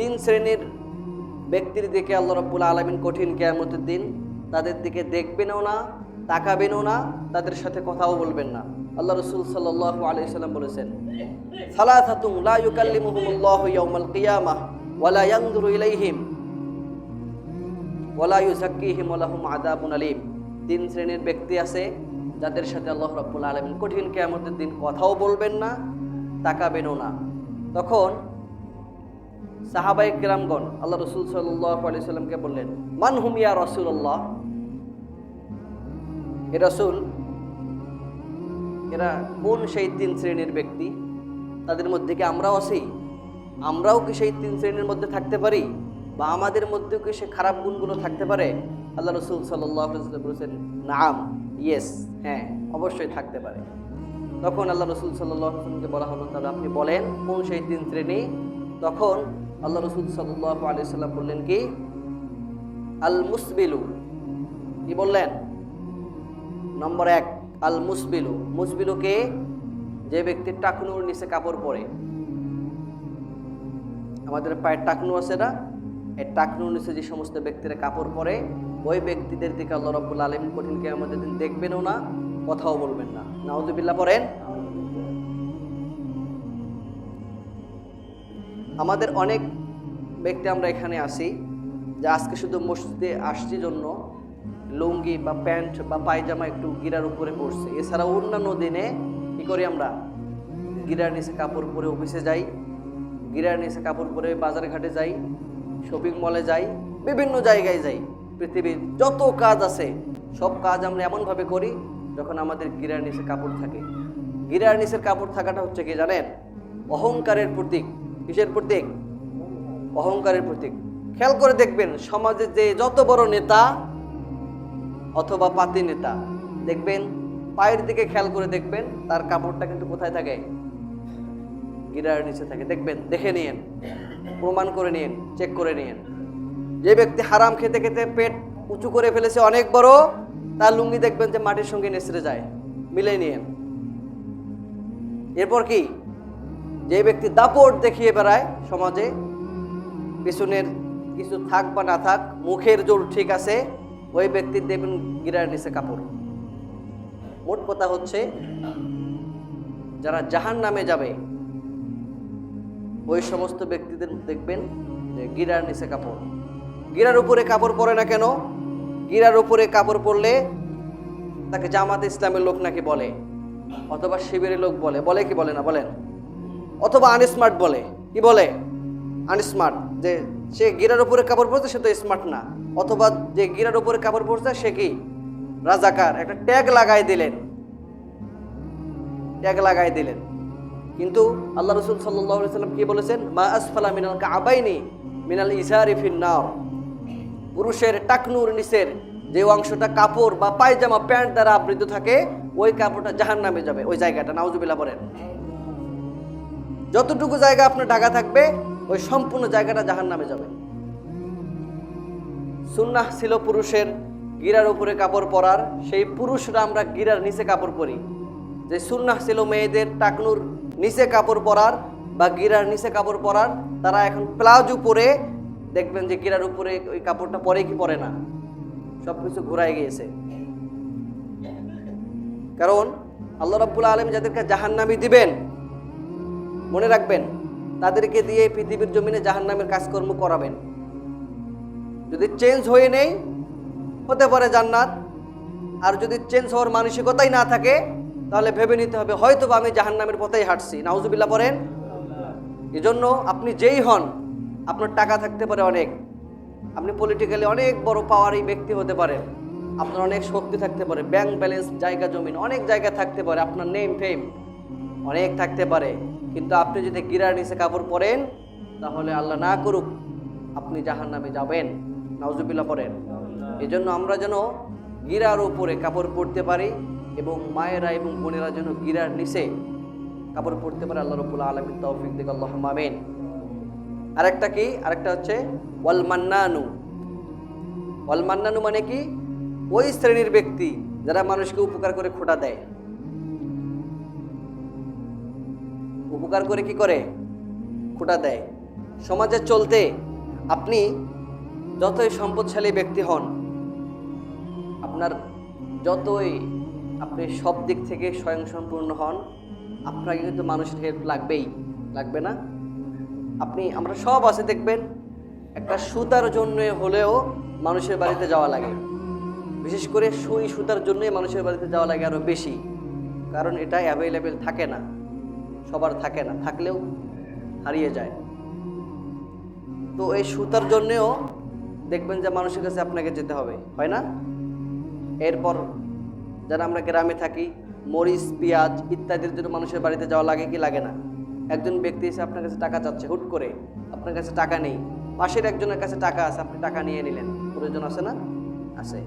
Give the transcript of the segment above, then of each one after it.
তিন শ্রেণীর ব্যক্তির দিকে আল্লাহ রাব্বুল আলামিন কঠিন কিয়ামতের দিন তাদের দিকে দেখবেনও না, তাকাবেনও না, তাদের সাথে কথাও বলবেন না। আল্লাহ রাসূল সাল্লাল্লাহু আলাইহি সাল্লাম বলেছেন, সালাসাতুন লা ইউকাল্লিমুহুমুল্লাহু ইয়াওমাল কিয়ামাহ ওয়া লা ইয়ানজুরু ইলাইহিম ওয়া লা ইউযাক্কিহিম ওয়া লাহুম আযাবুন আলীম। তিন শ্রেণীর ব্যক্তি আছে যাদের সাথে আল্লাহ রাব্বুল আলামিন কঠিন কিয়ামতের দিন কথাও বলবেন না, তাকাবেনও না। তখন সাহাবায়ে কিরামগণ আল্লাহ রাসূল সাল্লাল্লাহু আলাইহি সাল্লামকে বললেন, মান হুম ইয়া রাসূলুল্লাহ, হে রাসূল, এরা কোন সেই তিন শ্রেণীর ব্যক্তি? তাদের মধ্যে কি আমরাও আছি? আমরাও কি সেই তিন শ্রেণীর মধ্যে থাকতে পারি? বা আমাদের মধ্যেও কি সে খারাপ গুণগুলো থাকতে পারে? আল্লাহ রাসূল সাল্লাল্লাহু আলাইহি ওয়াসাল্লাম বলেছেন, নাম, ইয়েস, হ্যাঁ, অবশ্যই থাকতে পারে। তখন আল্লাহ রাসূল সাল্লাল্লাহু আলাইহি ওয়াসাল্লামকে বলা হলো, তাহলে আপনি বলেন কোন সেই তিন শ্রেণী? তখন আল্লাহ রাসূল সাল্লাল্লাহু আলাইহি ওয়াসাল্লাম বললেন কি, আল মুসবিলু। কি বললেন? নম্বর 1, আল মুসবিলু। মুসবিলু কে? যে ব্যক্তি টাকনুর নিচে কাপড় পরে। আমাদের পায়ের টাকনু আছে না, এই টাকনুর নিচে যে সমস্ত ব্যক্তিরা কাপড় পরে, ওই ব্যক্তিদের দিকে আল্লাহ রাব্বুল আলামিন কঠিন কিয়ামতের দিন দেখবেনও না, কথাও বলবেন না। নাউযুবিল্লাহ পড়েন। আমাদের অনেক ব্যক্তি আমরা এখানে আসি যে আজকে শুধু মসজিদে আসছি জন্য লুঙ্গি বা প্যান্ট বা পায়জামা একটু গিরার উপরে পড়ছে, এছাড়া অন্যান্য দিনে কি করি আমরা? গিরার নিচে কাপড় পরে অফিসে যাই, গিরার নিচে কাপড় পরে বাজার ঘাটে যাই, শপিং মলে যাই, বিভিন্ন জায়গায় যাই। পৃথিবীর যত কাজ আছে সব কাজ আমরা এমনভাবে করি যখন আমাদের গিরার নিচে কাপড় থাকে। গিরার নিচের কাপড় থাকাটা হচ্ছে কি জানেন? অহংকারের প্রতীক। কিসের প্রতীক? অহংকারের প্রতীক। খেয়াল করে দেখবেন সমাজে যে যত বড় নেতা অথবা পাতি নেতা, দেখবেন পায়ের দিকে খেয়াল করে দেখবেন তার কাপড়টা কিন্তু কোথায় থাকে? গিরার নিচে থাকে। দেখবেন, দেখে নিয়েন, প্রমাণ করে নিয়েন, চেক করে নিয়েন। যে ব্যক্তি হারাম খেতে খেতে পেট উঁচু করে ফেলেছে অনেক বড়, তার লুঙ্গি দেখবেন যে মাটির সঙ্গে নেসড়ে যায়, মিলে নিয়েন। এরপর কি? যে ব্যক্তি দাপট দেখিয়ে বেড়ায় সমাজে, পিছনের কিছু থাক বা না থাক, মুখের জোর ঠিক আছে, ওই ব্যক্তির দেখবেন গিরার নিচে কাপড়। মোট কথা হচ্ছে যারা জাহান্নামে যাবে ওই সমস্ত ব্যক্তিদের দেখবেন যে গিরার নিচে কাপড়। গিরার উপরে কাপড় পরে না কেন? গিরার উপরে কাপড় পরলে তাকে জামাতে ইসলামের লোক নাকি বলে, অথবা শিবিরের লোক বলে। বলে কি বলে না? বলেন। অথবা আনস্মার্ট বলে। কি বলে? আনস্মার্ট। যে সে গিরার উপরে কাপড় পরছে সে তো স্মার্ট না। অথবা যে গিরার উপরে কাপড় পরছে সে কি? রাজাকার। একটা ট্যাগ লাগাই দিলেন, ট্যাগ লাগাই দিলেন। কিন্তু আল্লাহ রাসূল সাল্লাল্লাহু আলাইহি ওয়াসাল্লাম কি বলেছেন? মা আসফালা মিনাল কাবাইনি মিনাল ইজারি ফিন্নার। পুরুষের টাকনুর নিচের যে অংশটা কাপড় বা পায়জামা প্যান্ট দ্বারা আবৃত থাকে, ওই কাপড়টা জাহান্নামে যাবে, ওই জায়গাটা। নাউজুবিল্লাহ বলেন। যতটুকু জায়গা আপনার ঢাকা থাকবে ওই সম্পূর্ণ জায়গাটা জাহান্নামে যাবে। সুন্নাহ ছিল পুরুষের গিরার উপরে কাপড় পরার, সেই পুরুষরা আমরা গিরার নিচে কাপড় পরি। যে সুন্নাহ ছিল মেয়েদের টাকনুর নিচে কাপড় পরার বা গিরার নিচে কাপড় পরার, তারা এখন প্লাজো পরে দেখবেন যে গিরার উপরে ওই কাপড়টা পরে কি পরে না, সবকিছু ঘুরায় গিয়েছে। কারণ আল্লাহ রাব্বুল আলামিন যাদেরকে জাহান্নামী দিবেন, মনে রাখবেন, তাদেরকে দিয়ে পৃথিবীর জমিনে জাহান্নামের কাজকর্ম করাবেন। যদি চেঞ্জ হয়ে নেই হতে পারে জান্নাত, আর যদি চেঞ্জ হওয়ার মানসিকতাই না থাকে তাহলে ভেবে নিতে হবে হয়তো আমি জাহান্নামের পথেই হাঁটছি। নাউজুবিল্লাহ পড়েন। এজন্য আপনি যেই হন, আপনার টাকা থাকতে পারে অনেক, আপনি পলিটিক্যালি অনেক বড় পাওয়ারই ব্যক্তি হতে পারেন, আপনার অনেক শক্তি থাকতে পারে, ব্যাংক ব্যালেন্স, জায়গা জমিন অনেক জায়গা থাকতে পারে, আপনার নেম ফেম অনেক থাকতে পারে, কিন্তু আপনি যদি গিরার নিচে কাপড় পরেন তাহলে আল্লাহ না করুক আপনি জাহান্নামে যাবেন। নাউজুবিল্লাহ পড়েন। এজন্য আমরা যেন গিরার উপরে কাপড় পরতে পারি এবং মায়েরা এবং বোনেরা যেন গিরার নিচে কাপড় পরতে পারে। আল্লাহ রাব্বুল আলামিন তৌফিক দিক, আল্লাহুম্মা আমিন। আরেকটা কি? আরেকটা হচ্ছে ওয়াল মান্নানু। ওয়াল মান্নানু মানে কি? ওই শ্রেণীর ব্যক্তি যারা মানুষকে উপকার করে খোটা দেয়। উপকার করে কি করে? খোটা দেয়। সমাজে চলতে আপনি যতই সম্পদশালী ব্যক্তি হন, আপনার যতই আপনি সব দিক থেকে স্বয়ংসম্পূর্ণ হন, আপনাকে কিন্তু মানুষের হেল্প লাগবেই, লাগবে না? আমরা সব আছে দেখবেন একটা সুতার জন্য হলেও মানুষের বাড়িতে যাওয়া লাগে, বিশেষ করে সুই সুতার জন্যই মানুষের বাড়িতে যাওয়া লাগে আরও বেশি, কারণ এটা অ্যাভেলেবেল থাকে না, সবার থাকে না, থাকলেও হারিয়ে যায়। তো এই সুতার জন্যেও দেখবেন যে মানুষের কাছে আপনাকে যেতে হবে, হয় না? এরপর যারা আমরা গ্রামে থাকি, মরিচ পেঁয়াজ ইত্যাদির জন্য মানুষের বাড়িতে যাওয়া লাগে কি লাগে না? একজন ব্যক্তি এসে আপনার কাছে টাকা চাচ্ছে, হুট করে আপনার কাছে টাকা নেই, পাশের একজনের কাছে টাকা আছে, আপনি টাকা নিয়ে নিলেন, প্রয়োজন আছে না? আছে।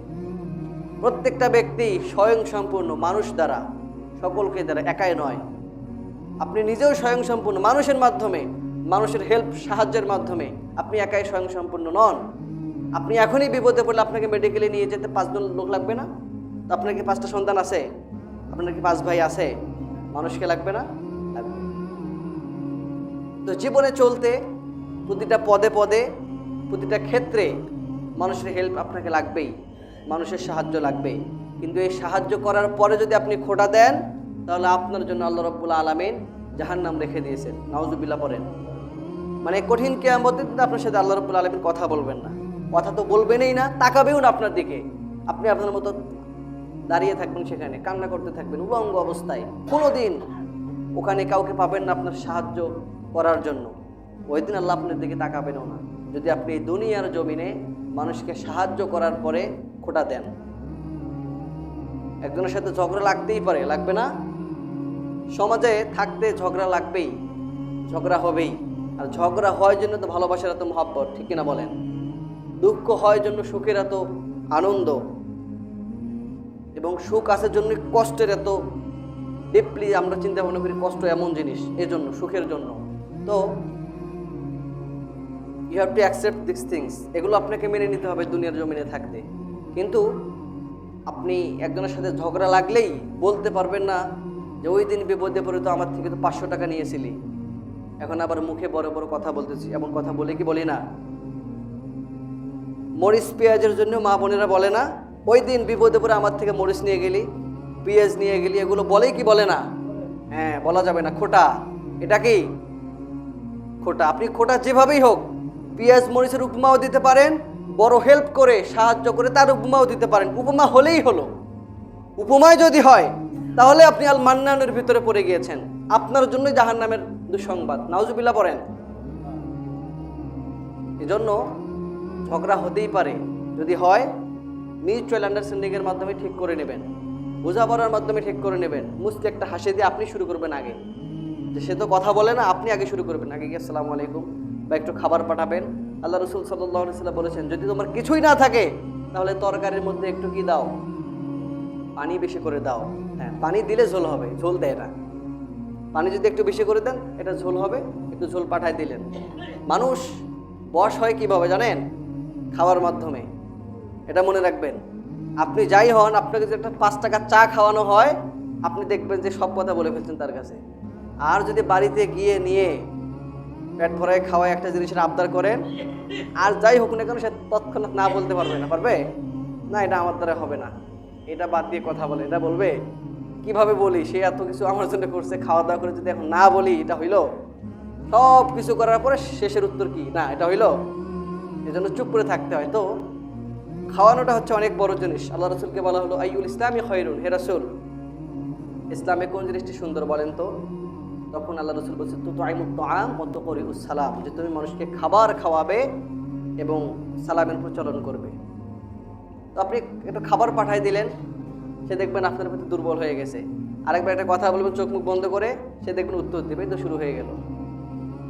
প্রত্যেকটা ব্যক্তি স্বয়ংসম্পূর্ণ মানুষ দ্বারা, সকলকে দ্বারা, একাই নয়। আপনি নিজেও স্বয়ংসম্পূর্ণ মানুষের মাধ্যমে, মানুষের হেল্প সাহায্যের মাধ্যমে। আপনি একাই স্বয়ংসম্পূর্ণ নন। আপনি এখনই বিপদে পড়লে আপনাকে মেডিকেলে নিয়ে যেতে 5 জন লোক লাগবে না? তো আপনার কি 5টা সন্তান আছে? আপনার কি 5 ভাই আছে? মানুষকে লাগবে না? লাগবে। তো জীবনে চলতে প্রতিটা পদে পদে, প্রতিটা ক্ষেত্রে মানুষের হেল্প আপনাকে লাগবেই, মানুষের সাহায্য লাগবেই। কিন্তু এই সাহায্য করার পরে যদি আপনি খোঁটা দেন, তাহলে আপনার জন্য আল্লাহ রাব্বুল আলামিন জাহান্নাম রেখে দিয়েছেন। নাউজুবিল্লাহ পড়েন। মানে কঠিন কিয়ামতের দিন আপনার সাথে আল্লাহ রাব্বুল আলামিন কথা বলবেন না, কথা তো বলবেনই না, তাকাবেও না আপনার দিকে। আপনি আপনার মতো দাঁড়িয়ে থাকবেন সেখানে, কান্না করতে থাকবেন উলঙ্গ অবস্থায়। কোনোদিন ওখানে কাউকে পাবেন না আপনার সাহায্য করার জন্য। ওই দিন আল্লাহ আপনার দিকে তাকাবেনও না, যদি আপনি এই দুনিয়ার জমিনে মানুষকে সাহায্য করার পরে খোঁটা দেন। একজনের সাথে ঝগড়া লাগতেই পারে, লাগবে না? সমাজে থাকতে ঝগড়া লাগবেই, ঝগড়া হবেই। আর ঝগড়া হয় জন্য তো ভালোবাসার এত মহব্বত, ঠিক কিনা বলেন? দুঃখ হয় জন্য সুখের এত আনন্দ, এবং সুখ আছে জন্য কষ্টের এত ডিপলি আমরা চিন্তা ভাবনা করি। কষ্ট এমন জিনিস, এজন্য সুখের জন্য। তো you have to accept this things. এগুলো আপনাকে মেনে নিতে হবে দুনিয়ার জমিনে থাকতে। কিন্তু আপনি একজনের সাথে ঝগড়া লাগলেই বলতে পারবেন না যে ওই দিন বিপদে পড়ে তো আমার থেকে তো 500 টাকা নিয়েছিলি, এখন আবার মুখে বড় বড় কথা বলতেছি। এমন কথা বলে কি বলি না? মরিচ পেঁয়াজের জন্য মা বোনেরা বলে না, ওই দিন বিপদে পড়ে আমার থেকে মরিচ নিয়ে গেলি, পেঁয়াজ নিয়ে গেলি, এগুলো বলেই কি বলে না? হ্যাঁ, বলা যাবে না, খোটা। এটা কি খোটা? আপনি খোটা যেভাবেই হোক, পেঁয়াজ মরিচের উপমাও দিতে পারেন, বড় হেল্প করে সাহায্য করে তার উপমাও দিতে পারেন। উপমা হলেই হলো। উপমায় যদি হয় তাহলে আপনি আল মান্নানের ভিতরে পড়ে গিয়েছেন, আপনার জন্যই জাহান্নামের দুঃসংবাদ। নাউজুবিল্লাহ পড়েন। এজন্য ঝগড়া হতেই পারে, যদি হয় মিউচুয়াল আন্ডারস্ট্যান্ডিংয়ের মাধ্যমে ঠিক করে নেবেন, বোঝাপড়ার মাধ্যমে ঠিক করে নেবেন। মুস্কি একটা হাসি দিয়ে আপনি শুরু করবেন আগে, যে সে তো কথা বলে না, আপনি আগে শুরু করবেন, আগে গিয়ে আসসালামু আলাইকুম বা একটু খাবার পাঠাবেন। আল্লাহ রাসূল সাল্লাল্লাহু আলাইহি ওয়াসাল্লাম বলেছেন, যদি তোমার কিছুই না থাকে তাহলে তরকারির মধ্যে একটু কি দাও? পানি বেশি করে দাও। হ্যাঁ, পানি দিলে ঝোল হবে, ঝোল দেয় না। পানি যদি একটু বেশি করে দেন, এটা ঝোল হবে, একটু ঝোল পাঠায় দিলেন। মানুষ বশ হয় কিভাবে জানেন? খাওয়ার মাধ্যমে। এটা মনে রাখবেন। আপনি যাই হন, আপনাকে যদি একটা 5 টাকার চা খাওয়ানো হয়, আপনি দেখবেন যে সব কথা বলে ফেলছেন তার কাছে। আর যদি বাড়িতে গিয়ে নিয়ে পেট ভরায় খাওয়ায় একটা জিনিসের আবদার করেন, আর যাই হোক না কেন সে তৎক্ষণাৎ না বলতে পারবে না। পারবে না? এটা আমার দ্বারা হবে না, এটা বাদ দিয়ে কথা বলে। এটা বলবে কিভাবে বলি, সে এত কিছু আমার জন্য করছে, খাওয়া দাওয়া করে যদি এখন না বলি, এটা হইল? সব কিছু করার পরে শেষের উত্তর কি? না, এটা হইল? এজন্য চুপ করে থাকতে হয়। তো খাওয়ানোটা হচ্ছে অনেক বড় জিনিস। আল্লাহ রাসূলকে বলা হলো আইয়ুল ইসলামি খায়রুন, হে রাসূল ইসলামে কোন জিনিসটি সুন্দর বলেন তো? তখন আল্লাহ রাসূল বলছেন, তুতআইমুত তাআম ওয়া তুকরিউস সালাম, যে তুমি মানুষকে খাবার খাওয়াবে এবং সালামের প্রচলন করবে। তো আপনি একটু খাবার পাঠাই দিলেন, সে দেখবেন আপনার প্রতি দুর্বল হয়ে গেছে। আরেকবার একটা কথা বলবেন চোখ মুখ বন্ধ করে, সে দেখবেন উত্তর দেবে। তো শুরু হয়ে গেল,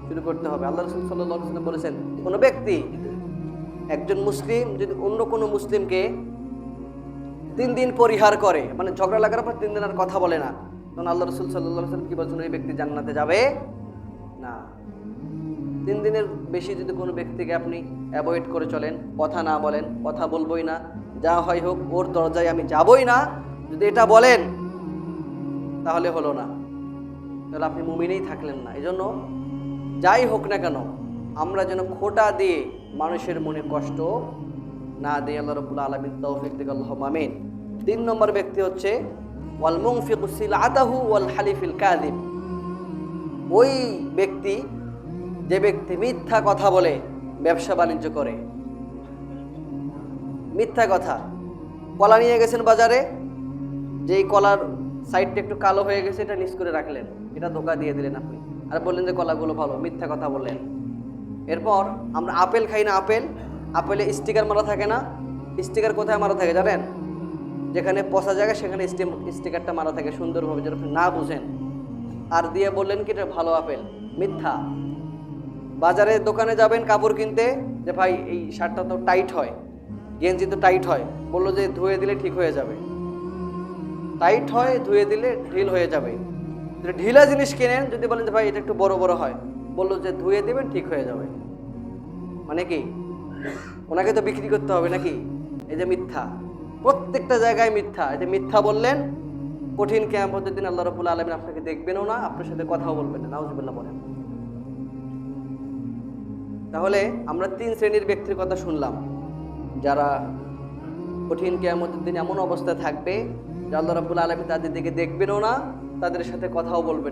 শুরু করতে হবে। আল্লাহ রাসূল সাল্লাল্লাহু আলাইহি ওয়াসাল্লাম বলেছেন, কোনো ব্যক্তি, একজন মুসলিম যদি অন্য কোনো মুসলিমকে 3 দিন পরিহার করে, মানে ঝগড়া লাগার পর 3 দিন আর কথা বলে না, তখন আল্লাহ রাসূল সাল্লাল্লাহু আলাইহি ওয়াসাল্লাম কি বলছেন? ওই ব্যক্তি জান্নাতে যাবে না। 3 দিনের বেশি যদি কোনো ব্যক্তিকে আপনি অ্যাভয়েড করে চলেন, কথা না বলেন, কথা বলবই না, যা হয় হোক ওর দরজায় আমি যাবই না, যদি এটা বলেন, তাহলে হলো না, তাহলে আপনি মুমিনেই থাকলেন না। এই জন্য যাই হোক না কেন আমরা যেন খোঁটা দিয়ে মানুষের মনে কষ্ট না দিয়ে। আল্লাহ রাব্বুল আলামিন তৌফিক দিক, আল্লাহুম্মা আমিন। 3 নম্বর ব্যক্তি হচ্ছে ওয়াল মুনফিকু সিলআতাহু ওয়াল হালিফিল কাযিব। ওই ব্যক্তি, যে ব্যক্তি মিথ্যা কথা বলে ব্যবসা বাণিজ্য করে। মিথ্যা কথা, কলা নিয়ে গেছেন বাজারে, যেই কলার সাইডটা একটু কালো হয়ে গেছে এটা নিচ করে রাখলেন, এটা ধোকা দিয়ে দিলেন আপনি, আর বললেন যে কলাগুলো ভালো, মিথ্যা কথা বললেন। এরপর আমরা আপেল খাই না, আপেলে স্টিকার মারা থাকে না? স্টিকার কোথায় মারা থাকে জানেন? যেখানে পচা জায়গা সেখানে স্টিকারটা মারা থাকে সুন্দরভাবে, যেন আপনি না বুঝেন, আর দিয়ে বললেন কি এটা ভালো আপেল। মিথ্যা। বাজারে দোকানে যাবেন কাপড় কিনতে, যে ভাই এই শার্টটা তো টাইট হয়, গেঞ্জি তো টাইট হয়, বললো যে ধুয়ে দিলে ঠিক হয়ে যাবে। টাইট হয়, ধুয়ে দিলে ঢিল হয়ে যাবে। যদি ঢিলা জিনিস কেনেন, যদি বলেন যে ভাই এটা একটু বড় বড় হয়, বললো যে ধুয়ে দেবেন ঠিক হয়ে যাবে। মানে কি, ওনাকে তো বিক্রি করতে হবে নাকি? এই যে মিথ্যা, প্রত্যেকটা জায়গায় মিথ্যা। এই যে মিথ্যা বললেন, কঠিন কিয়ামতের দিন আল্লাহ রাব্বুল আলামিন আপনাকে দেখবেনও না, আপনার সাথে কথাও বলবেন না। নাউজুবিল্লাহ বলেন। তাহলে আমরা 3 শ্রেণীর ব্যক্তির কথা শুনলাম, যারা কঠিন কিয়ামতের দিন এমন অবস্থায় থাকবে যে আল্লাহ রাব্বুল আলামিন তাদের দিকে দেখবেনও না, তাদের সাথে কথাও বলবেন না।